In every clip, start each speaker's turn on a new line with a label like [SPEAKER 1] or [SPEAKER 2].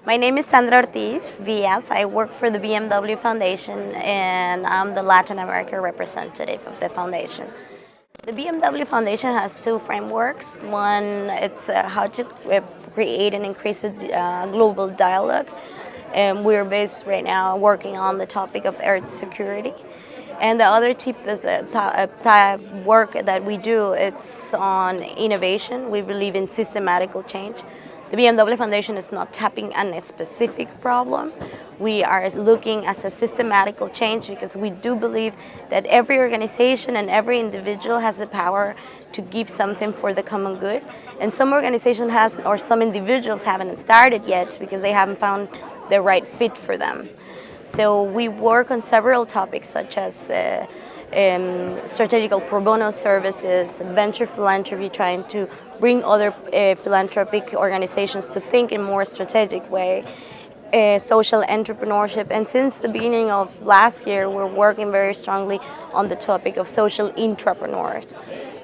[SPEAKER 1] My name is Sandra Ortiz Diaz. I work for the BMW Foundation and I'm the Latin America representative of the foundation. The BMW Foundation has two frameworks. One, it's how to create and increase a global dialogue. And we're based right now working on the topic of earth security. And the other tip is the type work that we do, it's on innovation. We believe in systematical change. The BMW Foundation is not tapping on a specific problem. We are looking at a systematical change because we do believe that every organization and every individual has the power to give something for the common good. And some organizations has, or some individuals haven't started yet because they haven't found the right fit for them. So we work on several topics such as strategical pro bono services, venture philanthropy, trying to bring other philanthropic organizations to think in a more strategic way, social entrepreneurship, and since the beginning of last year, we're working very strongly on the topic of social entrepreneurs.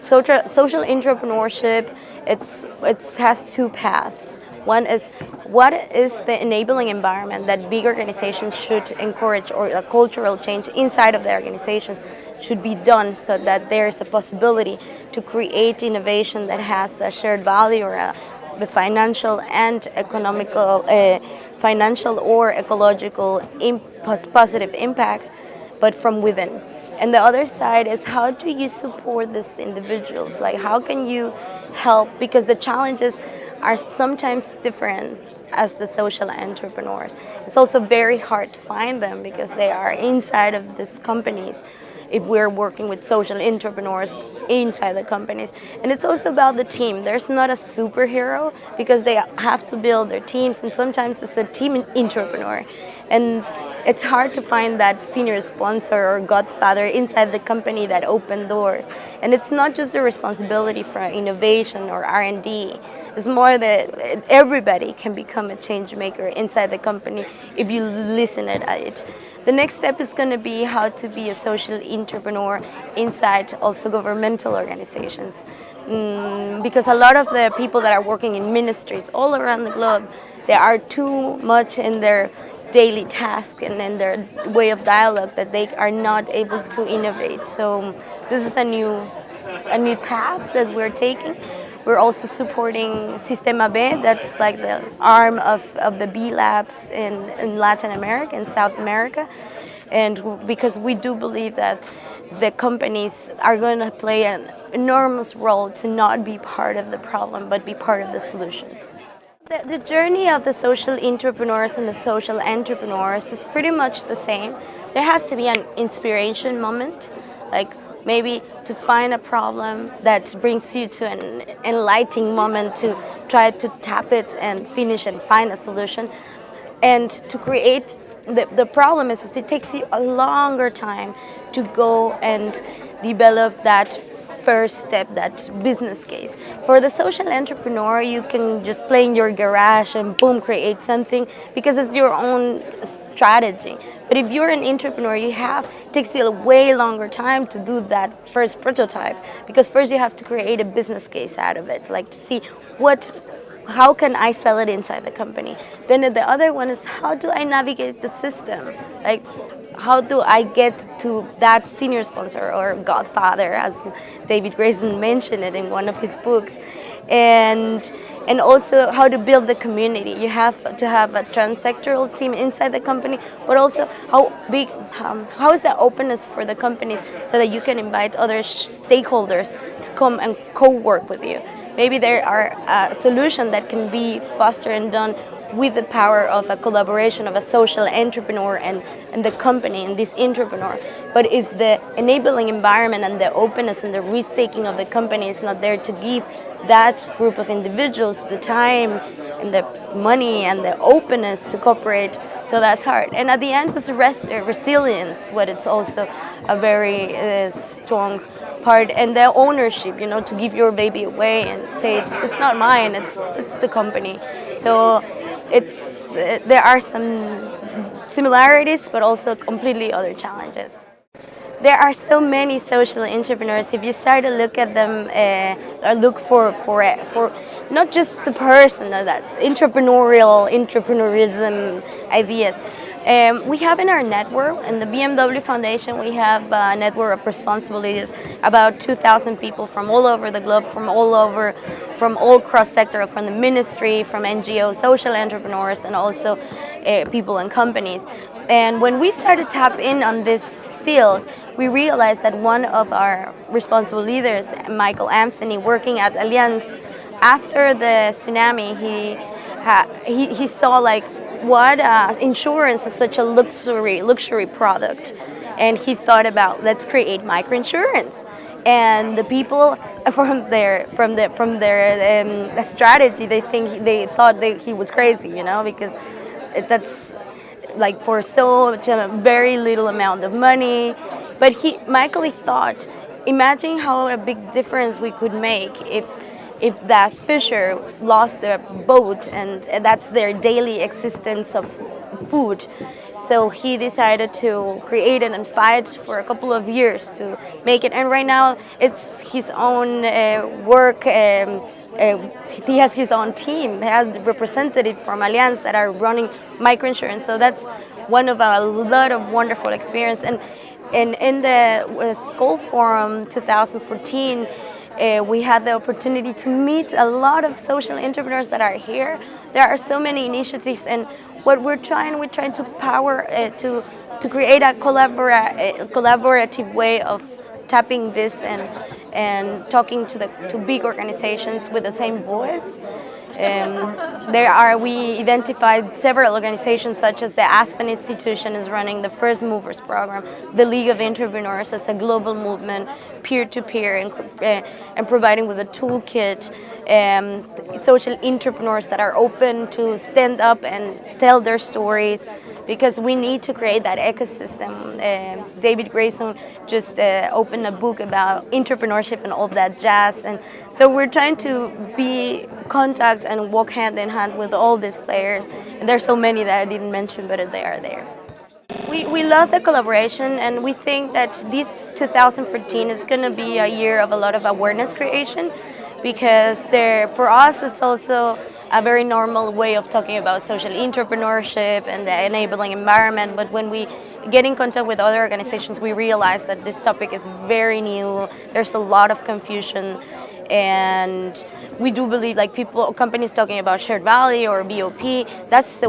[SPEAKER 1] Social entrepreneurship, it has two paths. One is, what is the enabling environment that big organizations should encourage, or a cultural change inside of the organizations should be done so that there's a possibility to create innovation that has a shared value or the financial and economical, financial or ecological positive impact, but from within. And the other side is, how do you support these individuals? Like, how can you help? Because the challenges are sometimes different as the social entrepreneurs. It's also very hard to find them because they are inside of these companies if we're working with social entrepreneurs inside the companies. And it's also about the team. There's not a superhero because they have to build their teams, and sometimes it's a team entrepreneur. And it's hard to find that senior sponsor or godfather inside the company that opened doors. And it's not just the responsibility for innovation or R&D. It's more that everybody can become a change maker inside the company if you listen at it. The next step is going to be how to be a social entrepreneur inside also governmental organizations. Because a lot of the people that are working in ministries all around the globe, they are too much in their daily task and in their way of dialogue that they are not able to innovate. So this is a new path that we're taking. We're also supporting Sistema B, that's like the arm of the B Labs in Latin America and South America. And because we do believe that the companies are going to play an enormous role to not be part of the problem, but be part of the solutions. The journey of the social entrepreneurs and the social entrepreneurs is pretty much the same. There has to be an inspiration moment, like maybe to find a problem that brings you to an enlightening moment to try to tap it and finish and find a solution. And to create, the problem is that it takes you a longer time to go and develop that first step, that business case. For the social entrepreneur, you can just play in your garage and boom, create something because it's your own strategy. But if you're an entrepreneur, it takes you a way longer time to do that first prototype, because first you have to create a business case out of it, like to see how can I sell it inside the company. Then the other one is, how do I navigate the system? Like, how do I get to that senior sponsor or godfather, as David Grayson mentioned it in one of his books? And also how to build the community. You have to have a transsectoral team inside the company, but also how is the openness for the companies so that you can invite other stakeholders to come and co-work with you. Maybe there are solutions that can be fostered and done with the power of a collaboration of a social entrepreneur and the company and this entrepreneur. But if the enabling environment and the openness and the risk-taking of the company is not there to give that group of individuals the time and the money and the openness to cooperate, so that's hard. And at the end, it's resilience, but it's also a very strong part, and the ownership, to give your baby away and say it's not mine, it's the company. So there are some similarities, but also completely other challenges. there are so many social entrepreneurs. If you start to look at them, or look for not just the person, that entrepreneurism ideas. We have in our network, in the BMW Foundation, we have a network of responsible leaders, about 2,000 people from all over the globe, from all cross sector, from the ministry, from NGOs, social entrepreneurs, and also people and companies. And when we started to tap in on this field, we realized that one of our responsible leaders, Michael Anthony, working at Allianz, after the tsunami, he saw like what insurance is such a luxury product, and he thought about, let's create microinsurance. And the people from their strategy, they thought that he was crazy, because that's like for such a very little amount of money. But Michael thought, imagine how a big difference we could make if that fisher lost their boat, and that's their daily existence of food. So he decided to create it and fight for a couple of years to make it. And right now it's his own work. He has his own team. He has representatives from Allianz that are running microinsurance. So that's one of a lot of wonderful experience. And in the Skoll Forum 2014, we had the opportunity to meet a lot of social entrepreneurs that are here. There are so many initiatives, and what we're trying to power to create a collaborative way of tapping this and talking to big organizations with the same voice. We identified several organizations, such as the Aspen Institution is running the First Movers Program, the League of Entrepreneurs as a global movement, peer-to-peer, and providing with a toolkit, social entrepreneurs that are open to stand up and tell their stories, because we need to create that ecosystem. David Grayson just opened a book about entrepreneurship and all that jazz, and so we're trying to be contact and walk hand in hand with all these players. And there's so many that I didn't mention, but they are there. We love the collaboration, and we think that this 2014 is going to be a year of a lot of awareness creation, because for us it's also a very normal way of talking about social entrepreneurship and the enabling environment. But when we get in contact with other organizations, we realize that this topic is very new. There's a lot of confusion, and we do believe, like companies talking about shared value or BOP, that's the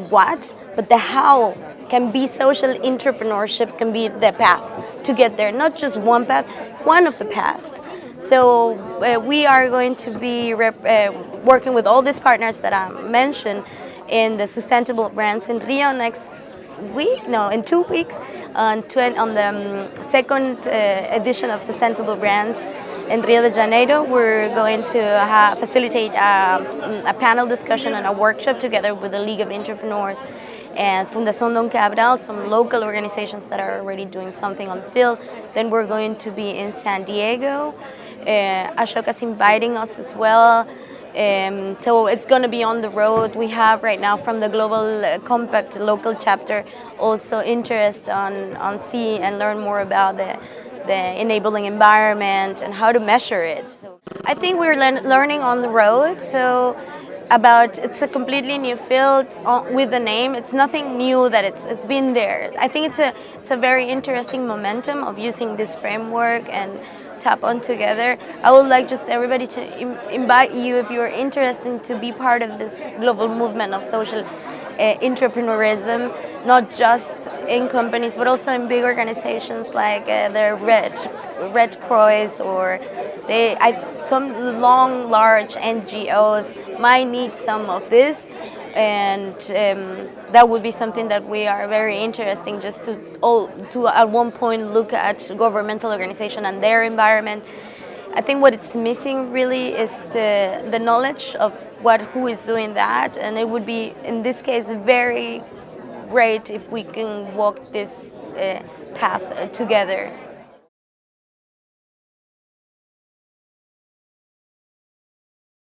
[SPEAKER 1] what, but the how can be social entrepreneurship, can be the path to get there, not just one path, one of the paths. So we are going to be working with all these partners that I mentioned in the Sustainable Brands in Rio in 2 weeks, on the second edition of Sustainable Brands in Rio de Janeiro. We're going to facilitate a panel discussion and a workshop together with the League of Entrepreneurs and Fundación Don Cabral, some local organizations that are already doing something on the field. Then we're going to be in San Diego. Ashoka's inviting us as well. So it's going to be on the road. We have right now from the Global Compact local chapter also interest on see and learn more about the enabling environment and how to measure it. So I think we're learning on the road. So it's a completely new field with the name. It's nothing new that it's been there. I think it's a very interesting momentum of using this framework and tap on together. I would like just everybody to invite you, if you're interested, to be part of this global movement of social entrepreneurism, not just in companies, but also in big organizations like the Red Cross, or some large NGOs might need some of this, and that would be something that we are very interesting just to at one point look at governmental organization and their environment. I think what it's missing really is the knowledge of who is doing that, and it would be, in this case, very great if we can walk this path together.